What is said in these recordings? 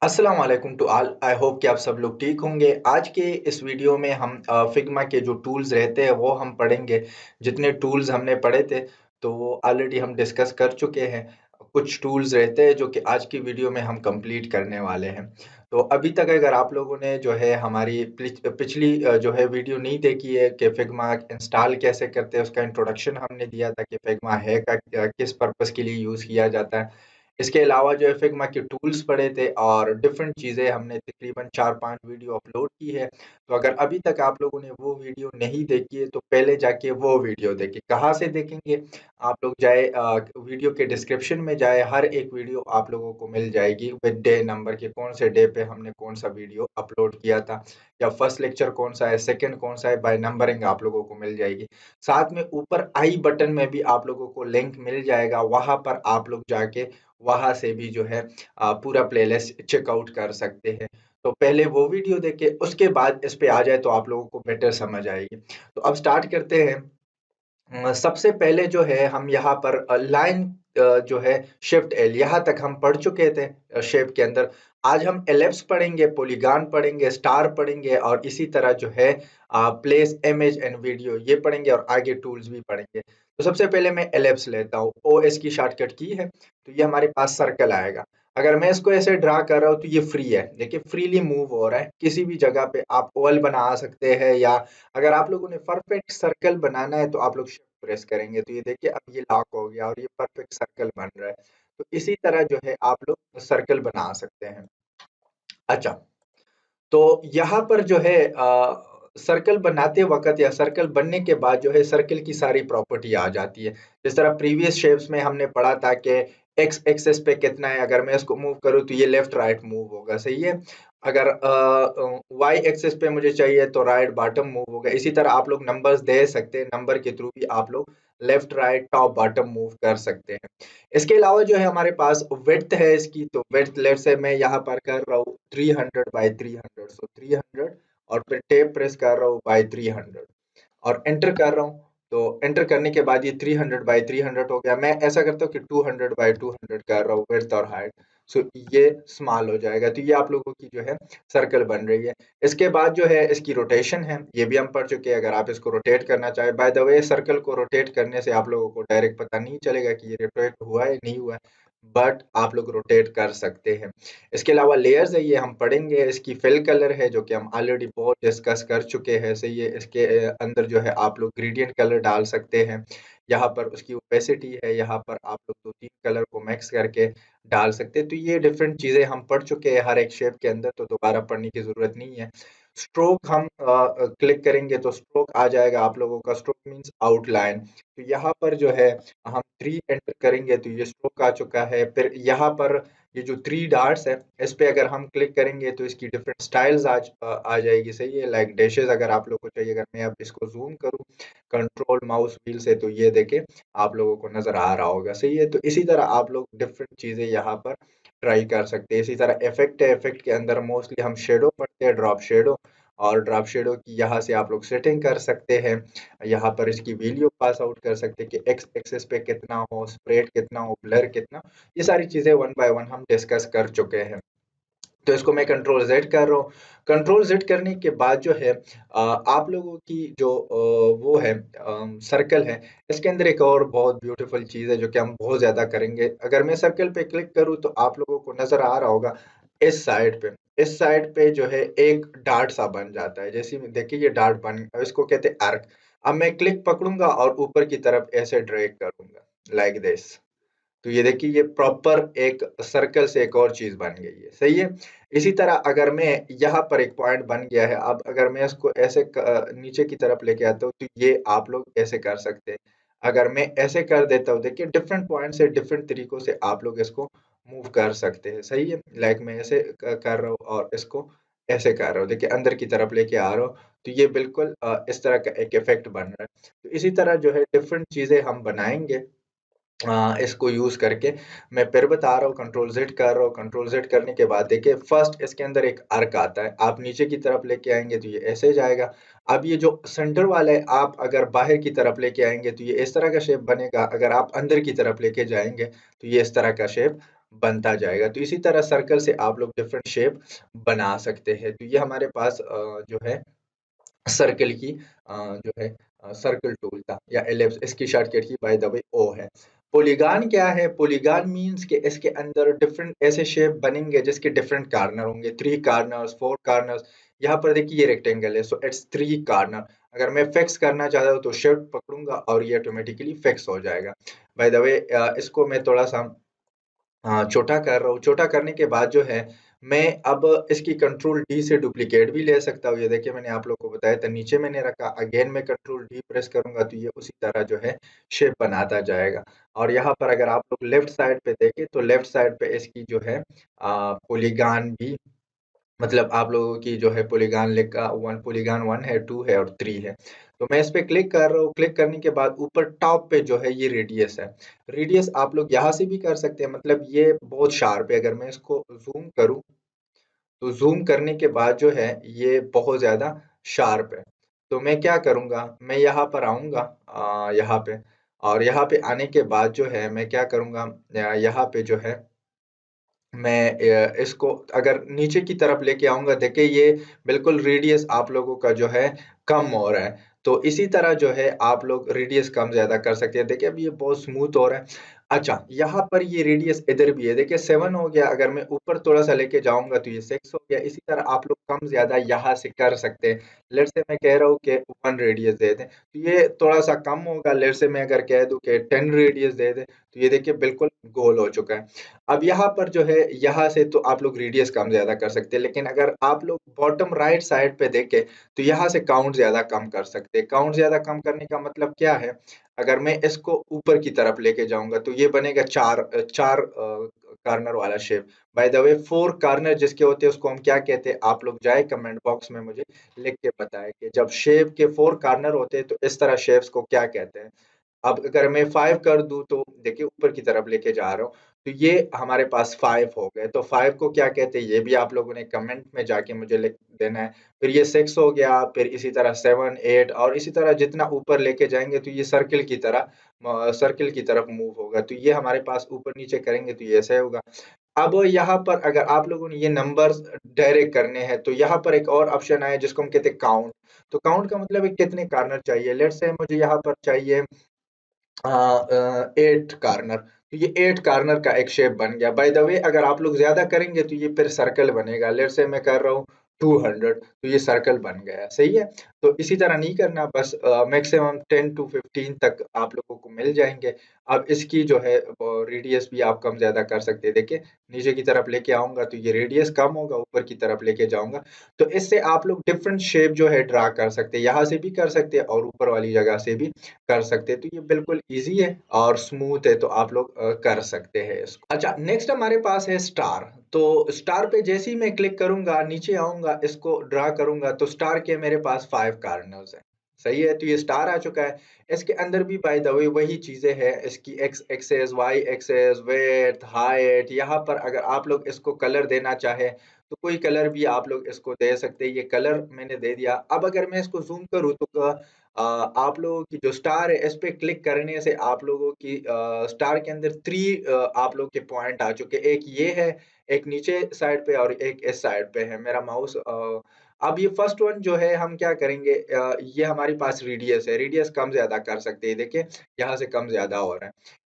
अस्सलाम वालेकुम to all. I hope कि आप सब लोग ठीक होंगे। आज के इस वीडियो में हम फिग्मा के जो टूल्स रहते हैं वो हम पढ़ेंगे। जितने टूल्स हमने पढ़े थे तो वो ऑलरेडी हम डिस्कस कर चुके हैं। कुछ टूल्स रहते हैं जो कि आज की वीडियो में हम कंप्लीट करने वाले हैं। तो अभी तक अगर आप लोगों ने जो है हमारी पिछली जो है वीडियो नहीं देखी है कि फिग्मा इंस्टॉल कैसे करते हैं, उसका इंट्रोडक्शन हमने दिया था कि फिग्मा है का किस पर्पस के लिए यूज़ किया जाता है। इसके अलावा जो है फिग्मा के टूल्स पढ़े थे और डिफरेंट चीज़ें हमने तकरीबन 4-5 वीडियो अपलोड की है। तो अगर अभी तक आप लोगों ने वो वीडियो नहीं देखी है तो पहले जाके वो वीडियो देखें। कहाँ से देखेंगे? आप लोग जाए वीडियो के डिस्क्रिप्शन में जाए, हर एक वीडियो आप लोगों को मिल जाएगी विद डे नंबर के कौन से डे पे हमने कौन सा वीडियो अपलोड किया था या फर्स्ट लेक्चर कौन सा है, सेकंड कौन सा है, बाय नंबरिंग आप लोगों को मिल जाएगी। साथ में ऊपर आई बटन में भी आप लोगों को लिंक मिल जाएगा, वहाँ पर आप लोग जाके वहाँ से भी जो है पूरा प्लेलिस्ट चेकआउट कर सकते हैं। तो पहले वो वीडियो देखें, उसके बाद इस पे आ जाए तो आप लोगों को बेटर समझ आएगी। तो अब स्टार्ट करते हैं। सबसे पहले जो है हम यहाँ पर लाइन जो है शिफ्ट एल यहाँ तक हम पढ़ चुके थे शेप के अंदर। आज हम एलिप्स पढ़ेंगे, पॉलीगॉन पढ़ेंगे, स्टार पढ़ेंगे और इसी तरह जो है प्लेस इमेज एंड वीडियो ये पढ़ेंगे और आगे टूल्स भी पढ़ेंगे। तो सबसे पहले मैं एलिप्स लेता हूँ, ओ एस की शॉर्टकट की है तो ये हमारे पास सर्कल आएगा। अगर मैं इसको ऐसे ड्रा कर रहा हूँ तो ये फ्री है, देखिए फ्रीली मूव हो रहा है। किसी भी जगह पे आप ओवल बना सकते हैं या अगर आप लोगों ने परफेक्ट सर्कल बनाना है तो आप लोग शिफ्ट प्रेस करेंगे तो ये देखिए अब ये लॉक हो गया और ये परफेक्ट सर्कल बन रहा है। तो इसी तरह जो है आप लोग सर्कल बना सकते हैं। अच्छा, तो यहाँ पर जो है सर्कल बनाते वक़्त या सर्कल बनने के बाद जो है सर्कल की सारी प्रॉपर्टी आ जाती है। जिस तरह प्रीवियस शेप्स में हमने पढ़ा था कि एक्स एक्सिस पे कितना है, अगर मैं इसको मूव करूँ तो ये लेफ्ट राइट मूव होगा, सही है? अगर वाई एक्सिस पे मुझे चाहिए तो राइट बॉटम मूव होगा। इसी तरह आप लोग नंबर्स दे सकते हैं, नंबर के थ्रू भी आप लोग left right top bottom move कर सकते हैं। इसके अलावा जो है हमारे पास विड्थ है इसकी, तो विड्थ लेट्स से मैं यहाँ पर कर रहा हूँ 300 बाय 300, सो 300 और फिर टेप प्रेस कर रहा हूँ बाय 300 और एंटर कर रहा हूँ। तो एंटर करने के बाद ये 300 बाय 300 हो गया। मैं ऐसा करता हूँ कि 200 बाय 200 कर रहा हूँ विड्थ और हाइट। सो ये स्मॉल हो जाएगा। तो ये आप लोगों की जो है सर्कल बन रही है। इसके बाद जो है इसकी रोटेशन है, ये भी हम पढ़ चुके हैं। अगर आप इसको रोटेट करना चाहें, बाय द वे सर्कल को रोटेट करने से आप लोगों को डायरेक्ट पता नहीं चलेगा कि ये रोटेट हुआ है नहीं हुआ है, बट आप लोग रोटेट कर सकते हैं। इसके अलावा लेयर्स है, ये हम पढ़ेंगे। इसकी फिल कलर है जो कि हम ऑलरेडी बहुत डिस्कस कर चुके हैं, सही है। इसके अंदर जो है आप लोग ग्रेडियंट कलर डाल सकते हैं। यहाँ पर उसकी ओपेसिटी है, यहाँ पर आप लोग 2-3 कलर को मिक्स करके डाल सकते हैं। तो ये डिफरेंट चीज़ें हम पढ़ चुके हैं हर एक शेप के अंदर, तो दोबारा पढ़ने की ज़रूरत नहीं है। स्ट्रोक हम क्लिक करेंगे तो स्ट्रोक आ जाएगा आप लोगों का। Stroke means outline. तो यहाँ पर जो है हम 3 एंटर करेंगे तो ये स्ट्रोक आ चुका है। फिर यहाँ पर ये जो 3 डॉट्स है, इस पे अगर हम क्लिक करेंगे तो इसकी डिफरेंट स्टाइल्स आ जाएगी, सही है। लाइक डैशेज़ अगर आप लोग को चाहिए, अगर मैं अब इसको ज़ूम करूँ कंट्रोल माउस व्हील से तो ये देखें आप लोगों को नज़र आ रहा होगा, सही है। तो इसी तरह आप लोग डिफरेंट चीज़ें यहाँ पर ट्राई कर सकते हैं। इसी तरह इफ़ेक्ट है, इफ़ेक्ट के अंदर मोस्टली हम शेडो पढ़ते हैं, ड्रॉप शेडो। और ड्रॉप शेडो की यहाँ से आप लोग सेटिंग कर सकते हैं। यहाँ पर इसकी वैल्यू पास आउट कर सकते हैं कि एक्स एक्सिस पे कितना हो, स्प्रेड कितना हो, ब्लर कितना। ये सारी चीज़ें वन बाय वन हम डिस्कस कर चुके हैं। तो इसको मैं कंट्रोल जेड कर रहा हूँ। कंट्रोल जेड करने के बाद जो है आप लोगों की जो वो है सर्कल है, इसके अंदर एक और बहुत ब्यूटीफुल चीज़ है जो कि हम बहुत ज़्यादा करेंगे। अगर मैं सर्कल पे क्लिक करूँ तो आप लोगों को नज़र आ रहा होगा इस साइड पे जो है एक डार्ट सा बन जाता है। जैसे देखिए ये डार्ट बन, इसको कहते हैं आर्क। अब मैं क्लिक पकड़ूंगा और ऊपर की तरफ ऐसे ड्रैग करूंगा लाइक दिस, तो ये देखिए ये प्रॉपर एक सर्कल से एक और चीज बन गई है, सही है। इसी तरह अगर मैं यहाँ पर एक पॉइंट बन गया है, अब अगर मैं इसको ऐसे नीचे की तरफ लेके आता हूँ तो ये आप लोग ऐसे कर सकते हैं। अगर मैं ऐसे कर देता हूँ, देखिए डिफरेंट पॉइंट से डिफरेंट तरीकों से आप लोग इसको मूव कर सकते हैं, सही है। लाइक मैं ऐसे कर रहा हूँ और इसको ऐसे कर रहा हूँ, देखिए अंदर की तरफ लेके आ रहा हूँ। तो ये बिल्कुल इस तरह का एक इफेक्ट बन रहा है। तो इसी तरह जो है डिफरेंट चीजें हम बनाएंगे इसको यूज़ करके। मैं फिर बता रहा हूँ, कंट्रोल ज़ेड कर रहा हूँ। कंट्रोल ज़ेड करने के बाद देखिए फर्स्ट इसके अंदर एक आर्क आता है, आप नीचे की तरफ लेके आएँगे तो ये ऐसे जाएगा। अब ये जो सेंटर वाला है, आप अगर बाहर की तरफ लेके आएँगे तो ये इस तरह का शेप बनेगा, अगर आप अंदर की तरफ लेके जाएँगे तो ये इस तरह का शेप बनता जाएगा। तो इसी तरह सर्कल से आप लोग डिफरेंट शेप बना सकते हैं। तो ये हमारे पास जो है सर्कल की जो है सर्कल टूल था या एलिप्स, इसकी शॉर्टकट की बाय द वे ओ है। पॉलीगॉन क्या है? पॉलीगॉन मींस कि इसके अंदर डिफरेंट ऐसे शेप बनेंगे जिसके डिफरेंट कॉर्नर होंगे, 3 कॉर्नर्स, 4 कॉर्नर्स। यहाँ पर देखिए ये रेक्टेंगल है, सो इट्स 3 कॉर्नर। अगर मैं फिक्स करना चाहता हूँ तो शिफ्ट पकड़ूंगा और ये ऑटोमेटिकली फिक्स हो जाएगा। बाय द वे इसको मैं थोड़ा सा हाँ, छोटा कर रहा हूँ। छोटा करने के बाद जो है मैं अब इसकी कंट्रोल डी से डुप्लीकेट भी ले सकता हूँ। ये देखिए मैंने आप लोगों को बताया था, नीचे मैंने रखा, अगेन मैं कंट्रोल डी प्रेस करूंगा तो ये उसी तरह जो है शेप बनाता जाएगा। और यहाँ पर अगर आप लोग लेफ्ट साइड पे देखें तो लेफ्ट साइड पे इसकी जो है पॉलीगॉन भी, मतलब आप लोगों की जो है पॉलीगॉन लिखा, वन पॉलीगॉन 1 है, 2 है और 3 है। तो मैं इस पे क्लिक कर रहा हूँ। क्लिक करने के बाद ऊपर टॉप पे जो है ये रेडियस है। रेडियस आप लोग यहाँ से भी कर सकते हैं, मतलब ये बहुत शार्प है। अगर मैं इसको जूम करूँ तो जूम करने के बाद जो है ये बहुत ज्यादा शार्प है। तो मैं क्या करूंगा, मैं यहाँ पर आऊंगा यहाँ पे, और यहाँ पे आने के बाद जो है मैं क्या करूंगा, यहाँ पे जो है मैं इसको अगर नीचे की तरफ लेके आऊँगा, देखिए ये बिल्कुल रेडियस आप लोगों का जो है कम हो रहा है। तो इसी तरह जो है आप लोग रेडियस कम-ज़्यादा कर सकते हैं। देखिए अभी ये बहुत स्मूथ हो रहा है। अच्छा, यहाँ पर ये रेडियस इधर भी है। देखिए 7 हो गया, अगर मैं ऊपर थोड़ा-सा लेके जाऊँगा तो ये 6 हो गया। इसी तरह आप लोग कम-ज़्यादा यहाँ से कर सकते हैं। लेट्स से मैं कह रहा हूँ कि 1 रेडियस दे दें, तो ये थोड़ा-सा कम होगा। लेट्स से मैं अगर कह दूँ कि 10 रेडियस दे दें, तो ये देखिए बिल्कुल गोल हो चुका है। अब यहाँ पर जो है, यहाँ से तो आप लोग रेडियस कम ज़्यादा कर सकते हैं, लेकिन अगर आप लोग बॉटम राइट साइड पे देखें, तो यहाँ से काउंट ज़्यादा कम कर सकते हैं। काउंट ज़्यादा कम करने का मतलब क्या है? अगर मैं इसको ऊपर की तरफ लेके जाऊँगा, तो ये बनेगा 4 कॉर्नर वाला shape. By the way 4 corner जिसके होते हैं, उसको हम क्या कहते हैं? आप लोग जाएँ कमेंट बॉक्स में मुझे लिख के बताएँ कि जब शेप के 4 कॉर्नर होते हैं, तो इस तरह शेप्स को क्या कहते हैं? अब अगर मैं 5 कर दूँ तो देखिए ऊपर की तरफ लेके जा रहा हूँ, तो ये हमारे पास 5 हो गए। तो 5 को क्या कहते हैं, ये भी आप लोगों ने कमेंट में जाके मुझे लिख देना है। फिर ये 6 हो गया, फिर इसी तरह 7, 8 और इसी तरह जितना ऊपर लेके जाएँगे तो ये सर्किल की तरह सर्किल की तरफ मूव होगा। तो ये हमारे पास ऊपर-नीचे करेंगे तो ये ऐसे होगा। अब यहाँ पर अगर आप लोगों ने ये नंबर्स डायरेक्ट करने हैं, तो यहाँ पर एक और ऑप्शन आया जिसको हम कहते हैं काउंट। तो काउंट का मतलब है कितने कॉर्नर चाहिए। लेट्स से मुझे यहाँ पर चाहिए 8 कॉर्नर, तो ये 8 कॉर्नर का एक शेप बन गया। बाय द वे अगर आप लोग ज़्यादा करेंगे तो ये फिर सर्कल बनेगा। लेट्स से मैं कर रहा हूँ 200, तो ये सर्कल बन गया, सही है? तो इसी तरह नहीं करना, बस मैक्सिमम 10 टू 15 तक आप लोगों को मिल जाएँगे। अब इसकी जो है रेडियस भी आप कम-ज़्यादा कर सकते हैं। देखिए, नीचे की तरफ लेके आऊँगा तो ये रेडियस कम होगा, ऊपर की तरफ लेके जाऊँगा, तो इससे आप लोग डिफरेंट शेप जो है ड्रा कर सकते हैं। यहाँ से भी कर सकते हैं और ऊपर वाली जगह से भी कर सकते हैं। तो ये बिल्कुल ईज़ी है और स्मूथ है, तो आप लोग कर सकते हैं इसको। अच्छा, नेक्स्ट हमारे पास है स्टार। तो स्टार पे जैसे ही मैं क्लिक करूँगा, नीचे आऊँगा, इसको ड्रा करूँगा, तो स्टार के मेरे पास 5 कार्नर्स हैं। सही है? तो ये स्टार आ चुका है। इसके अंदर भी बाय द वे वही चीज़ें हैं, इसकी x axis, y axis, width, height. यहाँ पर अगर आप लोग इसको कलर देना चाहें, तो कोई कलर भी आप लोग इसको दे सकते हैं। ये कलर मैंने दे दिया। अब अगर मैं इसको ज़ूम करूँ तो आप लोगों की जो स्टार है, इस पे क्लिक करने से आप लोगों की स्टार के अंदर 3 आप लोग के पॉइंट आ चुके हैं। एक ये है, एक नीचे साइड पे और एक इस साइड पे है। मेरा माउस अब ये फर्स्ट वन जो है हम क्या करेंगे, ये हमारे पास रेडियस है। रेडियस कम-ज़्यादा कर सकते हैं। देखिए, यहाँ से कम-ज़्यादा हो रहा है।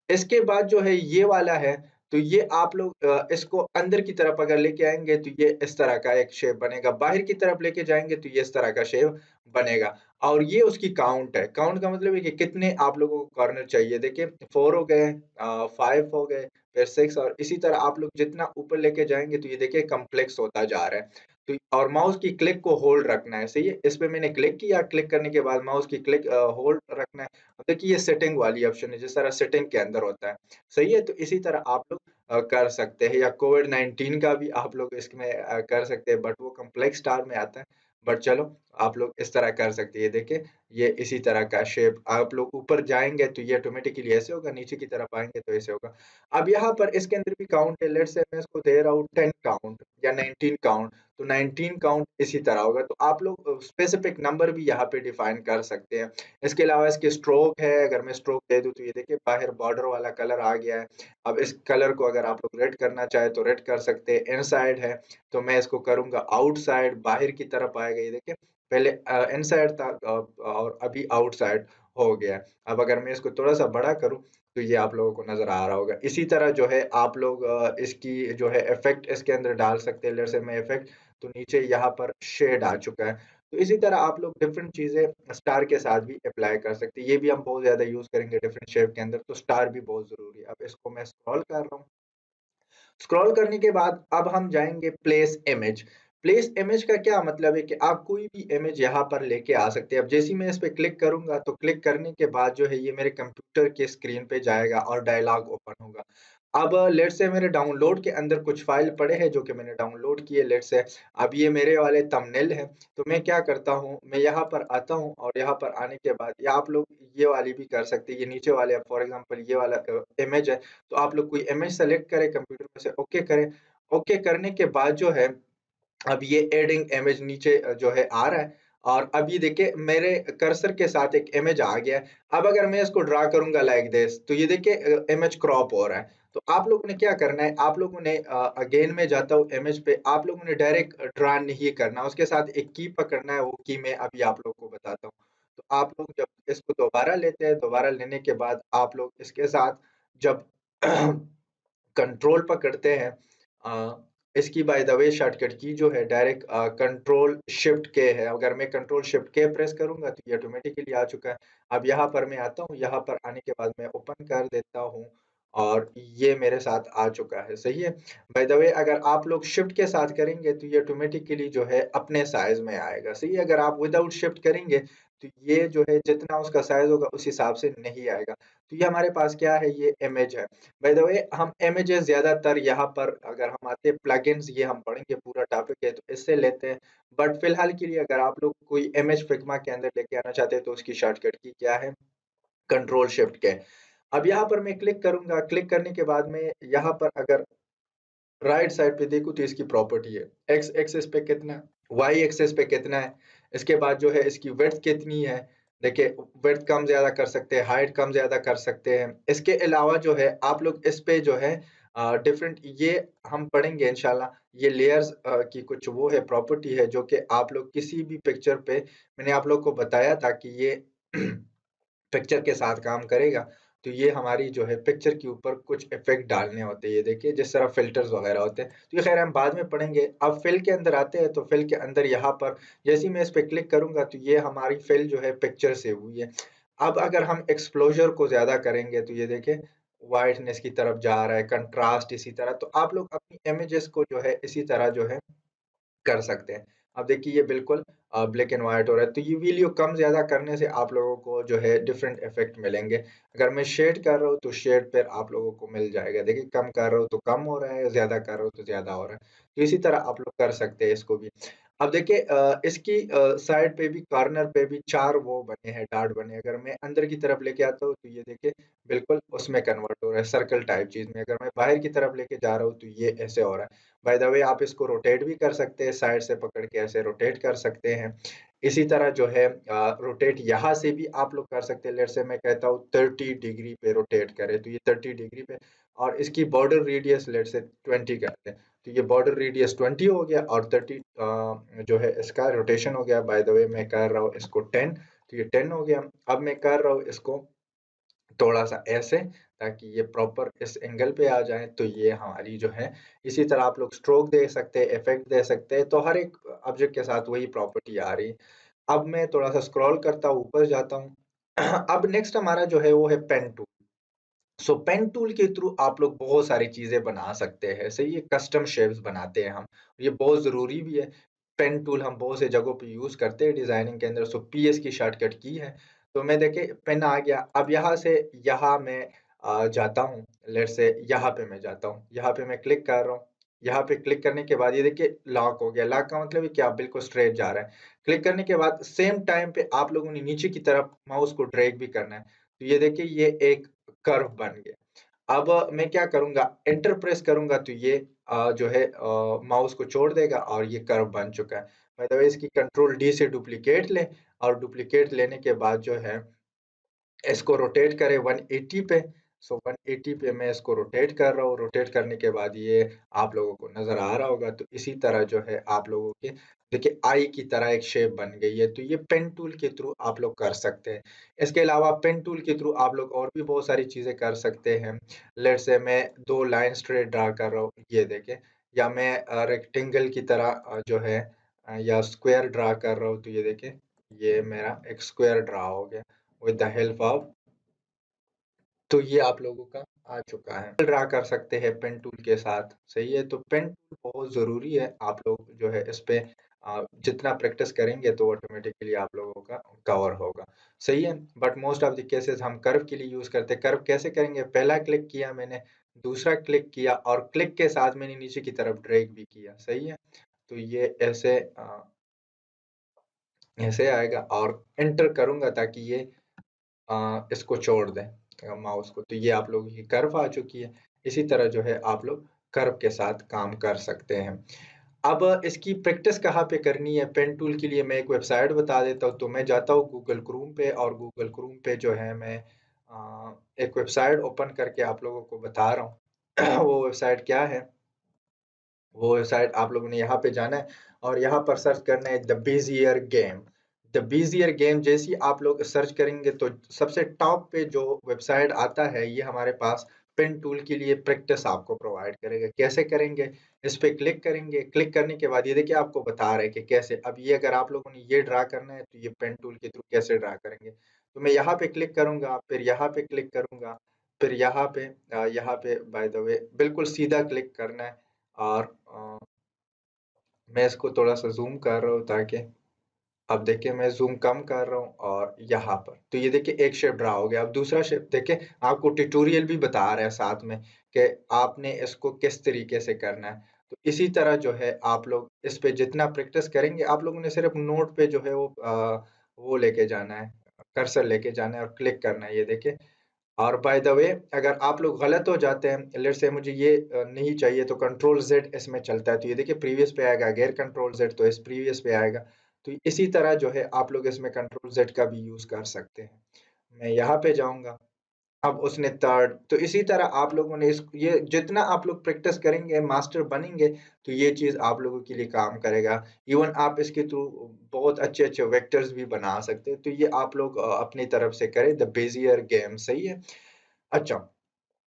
इसके बाद जो है ये वाला है, तो ये आप लोग इसको अंदर की तरफ अगर लेके आएँगे तो ये इस तरह का एक शेप बनेगा। बाहर की तरफ लेके जाएँगे तो ये इस तरह का शेप बनेगा और ये उसकी काउंट है। काउंट का मतलब है कि कितने आप लोगों को कॉर्नर चाहिए। देखिए 4 हो गए, 5 हो गए, फिर 6 और इसी तरह आप लोग जितना ऊपर लेके जाएँगे तो ये देखिए कॉम्प्लेक्स होता जा रहा है। तो और माउस की क्लिक को होल्ड रखना है, सही है? इस पे मैंने क्लिक किया, क्लिक करने के बाद माउस की क्लिक होल्ड रखना है। देखिए ये सेटिंग वाली ऑप्शन है, जिस तरह सेटिंग के अंदर होता है, सही है? तो इसी तरह आप लोग कर सकते हैं या कोविड-19 का भी आप लोग इसमें कर सकते हैं, बट वो कॉम्प्लेक्स स्टार में आता है। बट चलो, आप लोग इस तरह कर सकते हैं। ये देखिए, ये इसी तरह का शेप आप लोग ऊपर जाएँगे तो ये ऑटोमेटिकली ऐसे होगा, नीचे की तरफ आएँगे तो ऐसे होगा। अब यहाँ पर इसके अंदर भी काउंट है, लेट्स से मैं इसको दे रहा हूँ 10 काउंट या 19 काउंट, तो 19 काउंट इसी तरह होगा। तो आप लोग स्पेसिफिक नंबर भी यहाँ पे डिफाइन कर सकते हैं। इसके अलावा इसके स्ट्रोक है, अगर मैं स्ट्रोक दे दूँ तो ये देखिए बाहर बॉर्डर वाला कलर आ गया है। अब इस कलर को अगर आप लोग रेड करना चाहे तो रेड कर सकते हैं। इनसाइड है तो मैं इसको करूँगा आउटसाइड, बाहर की तरफ आएगा। ये देखिए पहले इनसाइड था और अभी आउटसाइड हो गया है। अब अगर मैं इसको थोड़ा-सा बड़ा करूँ तो ये आप लोगों को नज़र आ रहा होगा। इसी तरह जो है आप लोग इसकी जो है इफ़ेक्ट इसके अंदर डाल सकते हैं। लेट्स से मैं इफ़ेक्ट तो नीचे यहाँ पर शेड आ चुका है। तो इसी तरह आप लोग डिफरेंट चीज़ें स्टार के साथ भी अप्लाई कर सकते हैं। ये भी हम बहुत ज़्यादा यूज़ करेंगे डिफरेंट शेप के अंदर, तो स्टार भी बहुत ज़रूरी है। अब इसको मैं स्क्रॉल कर रहा हूँ। स्क्रॉल करने के बाद अब हम जाएँगे प्लेस इमेज। प्लेस इमेज का क्या मतलब है कि आप कोई भी इमेज यहाँ पर लेके आ सकते हैं। अब जैसे ही मैं इस पे क्लिक करूँगा तो क्लिक करने के बाद जो है ये मेरे कंप्यूटर के स्क्रीन पे जाएगा और डायलॉग ओपन होगा। अब लेट्स से मेरे डाउनलोड के अंदर कुछ फ़ाइल पड़े हैं जो कि मैंने डाउनलोड किए लेट्स से अब ये मेरे वाले थंबनेल हैं। तो मैं क्या करता हूँ, मैं यहाँ पर आता हूँ और यहाँ पर आने के बाद या आप लोग ये वाली भी कर सकते हैं। ये नीचे वाले फॉर एग्ज़ाम्पल ये वाला इमेज है। तो आप लोग कोई इमेज सेलेक्ट करें कंप्यूटर में से ओके करें। ओके करने के बाद जो है अब ये एडिंग इमेज नीचे जो है आ रहा है और अब ये देखिए मेरे कर्सर के साथ एक इमेज आ गया है। अब अगर मैं इसको ड्रा करूँगा लाइक दिस तो ये देखिए इमेज क्रॉप हो रहा है। तो आप लोगों ने क्या करना है, आप लोगों ने अगेन मैं जाता हूँ इमेज पे, आप लोगों ने डायरेक्ट ड्रा नहीं करना, उसके साथ एक की पकड़ना है, वो की मैं अभी आप लोगों को बताता हूँ। तो आप लोग जब इसको दोबारा लेते हैं, दोबारा लेने के बाद आप लोग इसके साथ जब कंट्रोल पकड़ते हैं इसकी बाय द वे शॉर्टकट की जो है डायरेक्ट कंट्रोल शिफ्ट के है। अगर मैं कंट्रोल शिफ्ट के प्रेस करूँगा तो ये ऑटोमेटिकली आ चुका है। अब यहाँ पर मैं आता हूँ, यहाँ पर आने के बाद मैं ओपन कर देता हूँ और ये मेरे साथ आ चुका है, सही है? बाय द वे अगर आप लोग शिफ्ट के साथ करेंगे तो ये ऑटोमेटिकली जो है अपने साइज़ में आएगा, सही है? अगर आप विदाउट शिफ्ट करेंगे तो ये जो है जितना उसका साइज़ होगा उस हिसाब से नहीं आएगा। तो ये हमारे पास क्या है, ये इमेज है। बाय द वे हम इमेजेस ज़्यादातर यहाँ पर अगर हम आते हैं प्लगइन्स ये हम पढ़ेंगे पूरा टॉपिक है तो इससे लेते हैं। बट फिलहाल के लिए अगर आप लोग कोई इमेज फिग्मा के अंदर लेके आना चाहते हैं तो उसकी शॉर्टकट की क्या है? कंट्रोल शिफ्ट के। अब यहाँ पर मैं क्लिक करूँगा, क्लिक करने के बाद में यहाँ पर अगर राइट साइड पे देखूँ तो इसकी प्रॉपर्टी है। एक्स एक्सिस पे कितना है, वाई एक्सिस पे कितना है, इसके बाद जो है इसकी विड्थ कितनी है। देखिए विड्थ कम ज़्यादा कर सकते हैं, हाइट कम ज़्यादा कर सकते हैं। इसके अलावा जो है आप लोग इस पे जो है डिफरेंट ये हम पढ़ेंगे इंशाल्लाह। ये लेयर्स की कुछ वो है प्रॉपर्टी है जो कि आप लोग किसी भी पिक्चर पे मैंने आप लोग को बताया था कि ये पिक्चर के साथ काम करेगा। तो ये हमारी जो है पिक्चर के ऊपर कुछ इफ़ेक्ट डालने होते हैं। ये देखिए जिस तरह फ़िल्टर्स वग़ैरह होते हैं। तो ये ख़ैर हम बाद में पढ़ेंगे। अब फ़िल के अंदर आते हैं तो फ़िल के अंदर यहाँ पर जैसे ही मैं इस पे क्लिक करूँगा तो ये हमारी फ़िल जो है पिक्चर से हुई है। अब अगर हम एक्सपोज़र को ज़्यादा करेंगे तो ये देखिए व्हाइटनेस की तरफ जा रहा है, कंट्रास्ट इसी तरह। तो आप लोग अपनी इमेजेस को जो है इसी तरह जो है कर सकते हैं। अब देखिए ये बिल्कुल ब्लैक एंड व्हाइट हो रहा है, तो ये वैल्यू कम-ज़्यादा करने से आप लोगों को जो है डिफरेंट इफ़ेक्ट मिलेंगे। अगर मैं शेड कर रहा हूँ, तो शेड फिर आप लोगों को मिल जाएगा। देखिए कम कर रहा हूँ तो कम हो रहा है, ज़्यादा कर रहा हूँ तो ज़्यादा हो रहा है। तो इसी तरह आप लोग कर सकते हैं इसको भी। अब देखिए इसकी साइड पे भी कॉर्नर पे भी 4 वो बने हैं, डॉट बने हैं। अगर मैं अंदर की तरफ लेके आता हूँ, तो ये देखिए बिल्कुल उसमें कन्वर्ट हो रहा है, सर्कल टाइप चीज़ में। अगर मैं बाहर की तरफ लेके जा रहा हूँ, तो ये ऐसे हो रहा है। बाय द वे आप इसको रोटेट भी कर सकते हैं, साइड से पकड़ के ऐसे रोटेट कर सकते हैं। इसी तरह जो है रोटेट यहाँ से भी आप लोग कर सकते हैं। लेट्स से मैं कहता हूँ 30 डिग्री पे रोटेट करें, तो ये 30 डिग्री पे और इसकी बॉर्डर रेडियस लेट्स से 20 करते हैं। तो ये बॉर्डर रेडियस 20 हो गया और 30 जो है इसका रोटेशन हो गया। बाय द वे मैं कर रहा हूँ इसको 10 तो ये 10 हो गया। अब मैं कर रहा हूँ इसको थोड़ा-सा ऐसे ताकि ये प्रॉपर इस एंगल पे आ जाए, तो ये हमारी जो है इसी तरह आप लोग स्ट्रोक दे सकते हैं, इफ़ेक्ट दे सकते हैं, तो हर एक ऑब्जेक्ट के साथ वही प्रॉपर्टी आ रही है। अब मैं थोड़ा-सा स्क्रॉल करता हूँ, ऊपर जाता हूँ। अब नेक्स्ट हमारा जो है वो है पेन टूल। सो पेन टूल के थ्रू आप लोग बहुत सारी चीज़ें बना सकते हैं, सही है? कस्टम शेप्स बनाते हैं हम, ये बहुत ज़रूरी भी है। पेन टूल हम बहुत से जगहों पे यूज़ करते हैं डिज़ाइनिंग के अंदर, सो पीएस की शॉर्टकट की है। तो मैं देखिए पेन आ गया, अब यहाँ से यहाँ मैं जाता हूँ, लेट्स से यहाँ पे मैं जाता हूँ, यहाँ पे मैं क्लिक कर रहा हूँ। यहाँ पे क्लिक करने के बाद ये देखिए लॉक हो गया, लॉक का मतलब है कि आप बिल्कुल स्ट्रेट जा रहा है। क्लिक करने के बाद सेम टाइम पे आप लोगों ने नीचे की तरफ माउस को ड्रैग भी करना है। तो ये देखिए ये एक कर्व बन गया। अब मैं क्या करूँगा, एंटर प्रेस करूँगा तो ये जो है माउस को छोड़ देगा और ये कर्व बन चुका है। बाय द वे इसकी कंट्रोल डी से डुप्लीकेट लें और डुप्लीकेट लेने के बाद जो है इसको रोटेट करें 180 पे। 180 पे मैं इसको रोटेट कर रहा हूँ। रोटेट करने के बाद ये आप लोगों को नज़र आ रहा होगा। तो इसी तरह जो है आप लोगों के देखिए आई की तरह एक शेप बन गई है। तो ये पेन टूल के थ्रू आप लोग कर सकते हैं। इसके अलावा पेन टूल के थ्रू आप लोग और भी बहुत सारी चीज़ें कर सकते हैं। लेट्स से मैं 2 लाइन स्ट्रेट ड्रा कर रहा हूँ, ये देखें। या मैं रेक्टेंगल की तरह जो है या स्क्वायर ड्रा कर रहा हूँ, तो ये देखें, ये मेरा एक स्क्वायर ड्रा हो गया विद द हेल्प ऑफ। तो ये आप लोगों का आ चुका है। ड्रा कर सकते हैं पेन टूल के साथ, सही है। तो पेन टूल बहुत ज़रूरी है। आप लोग जो है इस पे जितना प्रैक्टिस करेंगे तो ऑटोमेटिकली आप लोगों का कवर होगा, सही है। But most of the cases हम कर्व के लिए यूज़ करते हैं। कर्व कैसे करेंगे? पहला क्लिक किया मैंने, दूसरा क्लिक किया और क्लिक के साथ मैंने नीचे की तरफ ड्रैग भी किया, सही है। तो ये ऐसे आएगा और एंटर करूँगा ताकि ये इसको छोड़ दें माउस को। तो ये आप लोगों की कर्व आ चुकी है। इसी तरह जो है आप लोग कर्व के साथ काम कर सकते हैं। अब इसकी प्रैक्टिस कहाँ पे करनी है? पेन टूल के लिए मैं एक वेबसाइट बता देता हूँ। तो मैं जाता हूँ गूगल क्रोम पे और गूगल क्रोम पे जो है मैं एक वेबसाइट ओपन करके आप लोगों को बता रहा हूँ। वो वेबसाइट क्या है? वो वेबसाइट आप लोगों ने यहाँ पे जाना है और यहाँ पर सर्च करना है the Bezier game. The Bezier game जैसे ही आप लोग सर्च करेंगे तो सबसे टॉप पे जो वेबसाइट आता है, ये हमारे पास पेन टूल के लिए प्रैक्टिस आपको प्रोवाइड करेगा। कैसे करेंगे? इस पे क्लिक करेंगे। क्लिक करने के बाद ये देखिए आपको बता रहा है कि कैसे। अब ये अगर आप लोगों ने ये ड्रा करना है तो ये पेन टूल के थ्रू कैसे ड्रा करेंगे। तो मैं यहाँ पे क्लिक करूँगा, फिर यहाँ पे क्लिक करूँगा, फिर यहाँ पे बाय द वे बिल्कुल सीधा क्लिक करना है और मैं इसको थोड़ा-सा ज़ूम कर रहा हूँ ताकि अब देखिए मैं ज़ूम कम कर रहा हूँ और यहाँ पर, तो ये देखिए एक शेप ड्रा हो गया। अब दूसरा शेप देखिए, आपको ट्यूटोरियल भी बता रहा है साथ में कि आपने इसको किस तरीके से करना है। तो इसी तरह जो है आप लोग इस पे जितना प्रैक्टिस करेंगे, आप लोगों ने सिर्फ़ नोट पे जो है वो लेके जाना है, कर्सर लेके जाना है और क्लिक करना है, ये देखिए। और बाय द वे अगर आप लोग गलत हो जाते हैं, लेट्स से मुझे ये नहीं चाहिए तो कंट्रोल ज़ेड इसमें चलता है। तो ये देखिए प्रीवियस पे आएगा, अगेन कंट्रोल ज़ेड तो इस प्रीवियस पे आएगा। तो इसी तरह जो है आप लोग इसमें कंट्रोल ज़ेड का भी यूज़ कर सकते हैं। मैं यहाँ पे जाऊँगा, अब उसने थर्ड, तो इसी तरह आप लोगों ने इस ये जितना आप लोग प्रैक्टिस करेंगे, मास्टर बनेंगे, तो ये चीज़ आप लोगों के लिए काम करेगा। इवन आप इसके थ्रू बहुत अच्छे-अच्छे वेक्टर्स भी बना सकते हैं। तो ये आप लोग अपनी तरफ से करें द बेजियर गेम, सही है। अच्छा,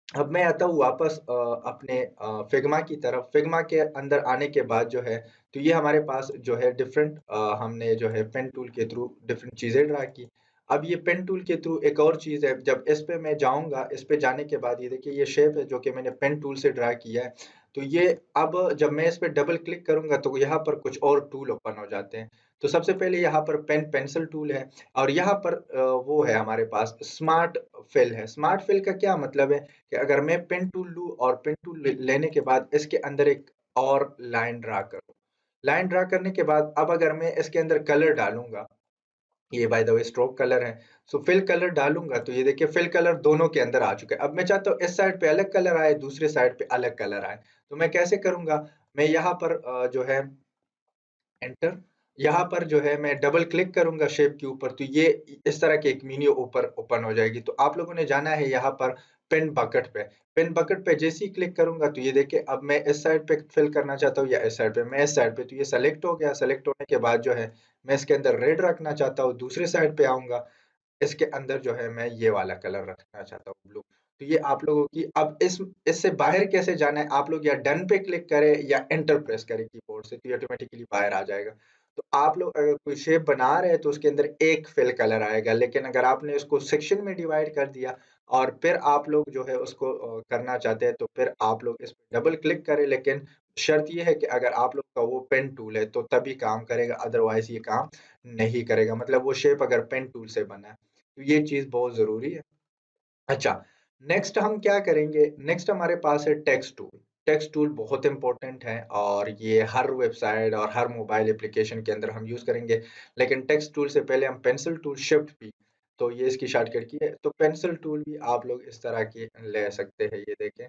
अब मैं आता हूँ वापस अपने फिग्मा की तरफ। फिग्मा के अंदर आने के बाद जो है, तो ये हमारे पास जो है डिफरेंट हमने जो है पेन टूल के थ्रू डिफरेंट चीज़ें ड्रा की। अब ये पेन टूल के थ्रू एक और चीज़ है, जब इस पे मैं जाऊँगा, इस पे जाने के बाद ये देखिए ये शेप है जो कि मैंने पेन टूल से ड्रा किया है। तो ये अब जब मैं इस पे डबल क्लिक करूँगा तो यहाँ पर कुछ और टूल ओपन हो जाते हैं। तो सबसे पहले यहाँ पर पेन पेंसिल टूल है और यहाँ पर वो है हमारे पास स्मार्ट फिल है। स्मार्ट फिल का क्या मतलब है कि अगर मैं पेन टूल लूँ और पेन टूल लेने के बाद इसके अंदर एक और लाइन ड्रा करूँ। लाइन ड्रा करने के बाद अब अगर मैं इसके अंदर कलर डालूँगा, ये by the way stroke colour है। सो फिल कलर डालूँगा तो ये देखिए फिल कलर दोनों के अंदर आ चुका है। अब मैं चाहता हूँ इस साइड पे अलग कलर आए, दूसरे साइड पे अलग कलर आए। तो मैं कैसे करूँगा? मैं यहाँ पर जो है एंटर, यहाँ पर जो है मैं डबल क्लिक करूँगा शेप के ऊपर, तो ये इस तरह की एक मेन्यू ऊपर ओपन हो जाएगी। तो आप लोगों ने जाना है यहाँ पर पिन बकेट पे। पिन बकेट पे जैसे ही क्लिक करूँगा तो ये देखिए अब मैं इस साइड पे फिल करना चाहता हूँ या इस साइड पे, मैं इस साइड पे, तो ये सेलेक्ट हो गया। सेलेक्ट होने के बाद जो है मैं इसके अंदर रेड रखना चाहता हूँ, दूसरे साइड पे आऊँगा, इसके अंदर जो है मैं ये वाला कलर रखना चाहता हूँ, ब्लू। तो ये आप लोगों की अब इस इससे बाहर कैसे जाना है, आप लोग या डन पे क्लिक करें या एंटर प्रेस करें कीबोर्ड से, तो ये ऑटोमेटिकली बाहर आ जाएगा। तो आप लोग अगर कोई शेप बना रहे हैं तो उसके अंदर एक फिल कलर आएगा, लेकिन अगर आपने उसको सेक्शन में डिवाइड कर दिया और फिर आप लोग जो है उसको करना चाहते हैं तो फिर आप लोग इस पे डबल क्लिक करें, लेकिन शर्त ये है कि अगर आप लोग का वो पेन टूल है तो तभी काम करेगा, अदरवाइज़ ये काम नहीं करेगा। मतलब वो शेप अगर पेन टूल से बना है। तो ये चीज़ बहुत ज़रूरी है। अच्छा, नेक्स्ट हम क्या करेंगे, नेक्स्ट हमारे पास है टेक्स्ट टूल। टेक्स्ट टूल बहुत इम्पोर्टेंट है और ये हर वेबसाइट और हर मोबाइल एप्लीकेशन के अंदर हम यूज़ करेंगे। लेकिन टेक्स्ट टूल से पहले हम पेंसिल टूल, शिफ्ट पी, तो ये इसकी शॉर्टकट की है। तो पेंसिल टूल भी आप लोग इस तरह की ले सकते हैं, ये देखें।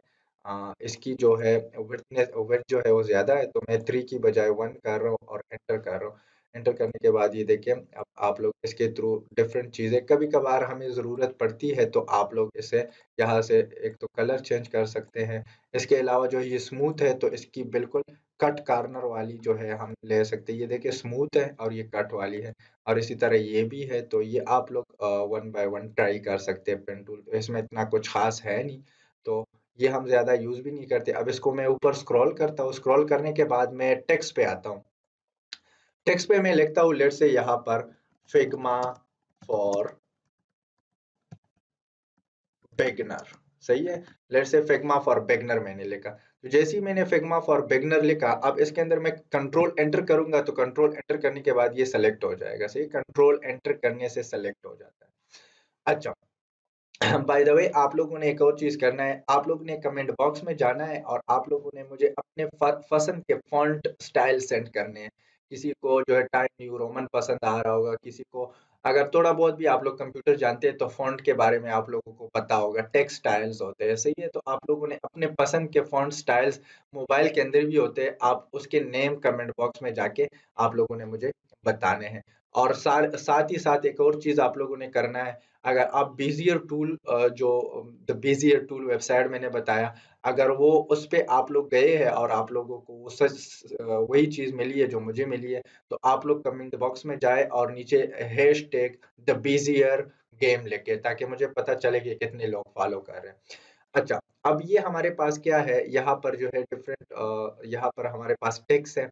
इसकी जो है विड्थ जो है वो ज़्यादा है, तो मैं 3 की बजाय 1 कर रहा हूँ और एंटर कर रहा हूँ। एंटर करने के बाद ये देखिए, अब आप लोग इसके थ्रू डिफरेंट चीज़ें कभी-कभार हमें ज़रूरत पड़ती है, तो आप लोग इसे यहाँ से एक तो कलर चेंज कर सकते हैं। इसके अलावा जो ये स्मूथ है, तो इसकी बिल्कुल कट कॉर्नर वाली जो है हम ले सकते हैं। ये देखिए स्मूथ है और ये कट वाली है, और इसी तरह ये भी है, तो ये आप लोग 1 बाय 1 ट्राई कर सकते हैं पेन टूल। तो इसमें इतना कुछ ख़ास है नहीं, तो ये हम ज़्यादा यूज़ भी नहीं करते। अब इसको मैं ऊपर स्क्रॉल करता हूँ, स्क्रॉल करने के बाद मैं टेक्स्ट पे आता हूँ। टेक्स्ट पे मैं लिखता हूँ, लेट्स से यहाँ पर फिग्मा फॉर बिगिनर, सही है? Let's say Figma for beginner मैंने लिखा। तो जैसे ही मैंने फिग्मा फॉर बिगिनर लिखा, अब इसके अंदर मैं कंट्रोल एंटर करूँगा, तो कंट्रोल एंटर करने के बाद ये सेलेक्ट हो जाएगा, सही? कंट्रोल एंटर करने से सेलेक्ट हो जाता है। अच्छा, बाय द वे आप लोगों ने एक और चीज़ करना है, आप लोगों ने कमेंट बॉक्स में जाना है और आप लोगों ने मुझे अपने पसंद के फ़ॉन्ट स्टाइल सेंड करने हैं। किसी को जो है टाइम न्यू रोमन पसंद आ रहा होगा, किसी को अगर थोड़ा बहुत भी आप लोग कंप्यूटर जानते हैं तो फ़ॉन्ट के बारे में आप लोगों को पता होगा, टेक्स्ट स्टाइल्स होते हैं, सही है? तो आप लोगों ने अपने पसंद के फ़ॉन्ट स्टाइल्स मोबाइल के अंदर भी होते हैं, आप उसके नेम कमेंट बॉक्स में जाके आप लोगों ने मुझे बताने हैं। और साथ ही साथ एक और चीज़ आप लोगों ने करना है, अगर आप बेज़ियर टूल जो द बेज़ियर टूल वेबसाइट मैंने बताया, अगर वो उस पे आप लोग गए हैं और आप लोगों को वो वही चीज़ मिली है जो मुझे मिली है, तो आप लोग कमेंट बॉक्स में जाएँ और नीचे हैशटैग द बेज़ियर गेम लिखें, ताकि मुझे पता चले कि कितने लोग फॉलो कर रहे हैं। अच्छा, अब ये हमारे पास क्या है, यहाँ पर जो है डिफरेंट यहाँ पर हमारे पास टेक्स्ट है।